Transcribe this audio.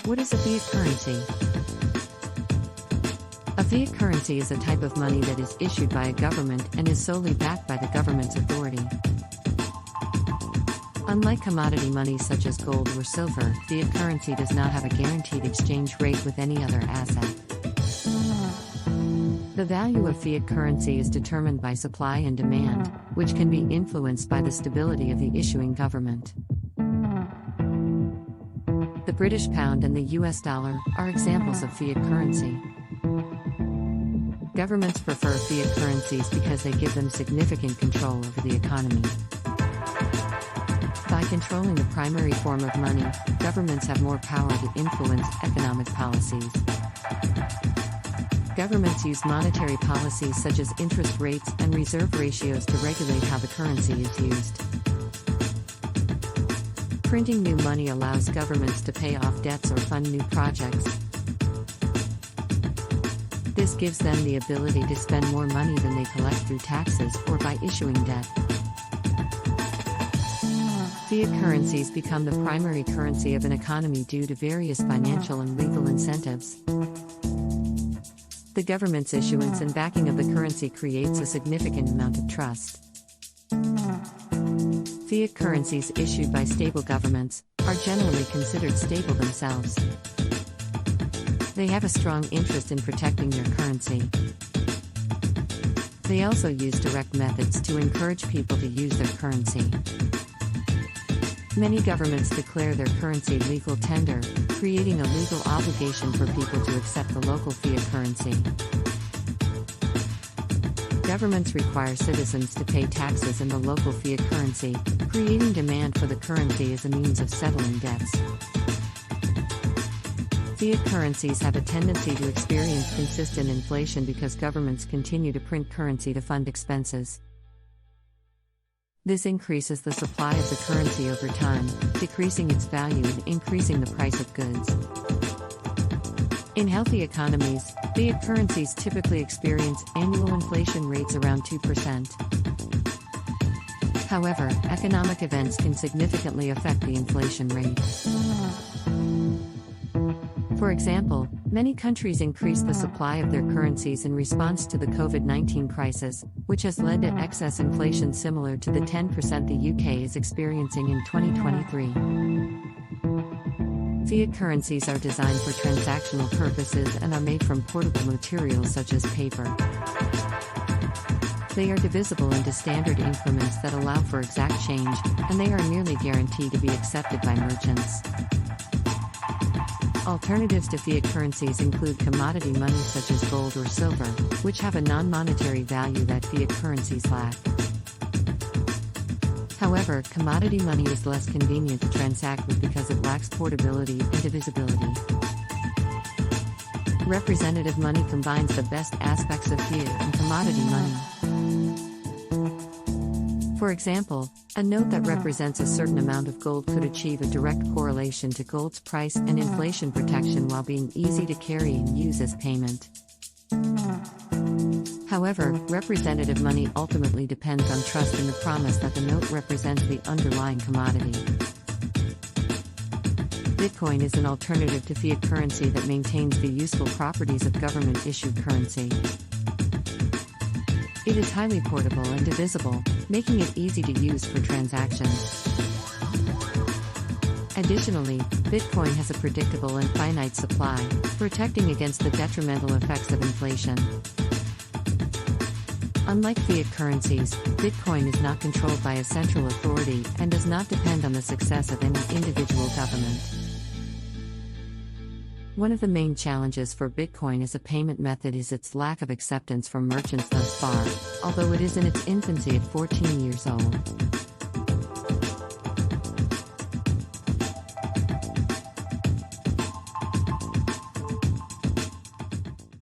What is a fiat currency? A fiat currency is a type of money that is issued by a government and is solely backed by the government's authority. Unlike commodity money such as gold or silver, fiat currency does not have a guaranteed exchange rate with any other asset. The value of fiat currency is determined by supply and demand, which can be influenced by the stability of the issuing government. The British pound and the US dollar are examples of fiat currency. Governments prefer fiat currencies because they give them significant control over the economy. By controlling the primary form of money, governments have more power to influence economic policies. Governments use monetary policies such as interest rates and reserve ratios to regulate how the currency is used. Printing new money allows governments to pay off debts or fund new projects. This gives them the ability to spend more money than they collect through taxes or by issuing debt. Fiat currencies become the primary currency of an economy due to various financial and legal incentives. The government's issuance and backing of the currency creates a significant amount of trust. Fiat currencies issued by stable governments are generally considered stable themselves. They have a strong interest in protecting their currency. They also use direct methods to encourage people to use their currency. Many governments declare their currency legal tender, creating a legal obligation for people to accept the local fiat currency. Governments require citizens to pay taxes in the local fiat currency, creating demand for the currency as a means of settling debts. Fiat currencies have a tendency to experience consistent inflation because governments continue to print currency to fund expenses. This increases the supply of the currency over time, decreasing its value and increasing the price of goods. In healthy economies, fiat currencies typically experience annual inflation rates around 2%. However, economic events can significantly affect the inflation rate. For example, many countries increased the supply of their currencies in response to the COVID-19 crisis, which has led to excess inflation similar to the 10% the UK is experiencing in 2023. Fiat currencies are designed for transactional purposes and are made from portable materials such as paper. They are divisible into standard increments that allow for exact change, and they are nearly guaranteed to be accepted by merchants. Alternatives to fiat currencies include commodity money such as gold or silver, which have a non-monetary value that fiat currencies lack. However, commodity money is less convenient to transact with because it lacks portability and divisibility. Representative money combines the best aspects of fiat and commodity money. For example, a note that represents a certain amount of gold could achieve a direct correlation to gold's price and inflation protection while being easy to carry and use as payment. However, representative money ultimately depends on trust in the promise that the note represents the underlying commodity. Bitcoin is an alternative to fiat currency that maintains the useful properties of government-issued currency. It is highly portable and divisible, making it easy to use for transactions. Additionally, Bitcoin has a predictable and finite supply, protecting against the detrimental effects of inflation. Unlike fiat currencies, Bitcoin is not controlled by a central authority and does not depend on the success of any individual government. One of the main challenges for Bitcoin as a payment method is its lack of acceptance from merchants thus far, although it is in its infancy at 14 years old.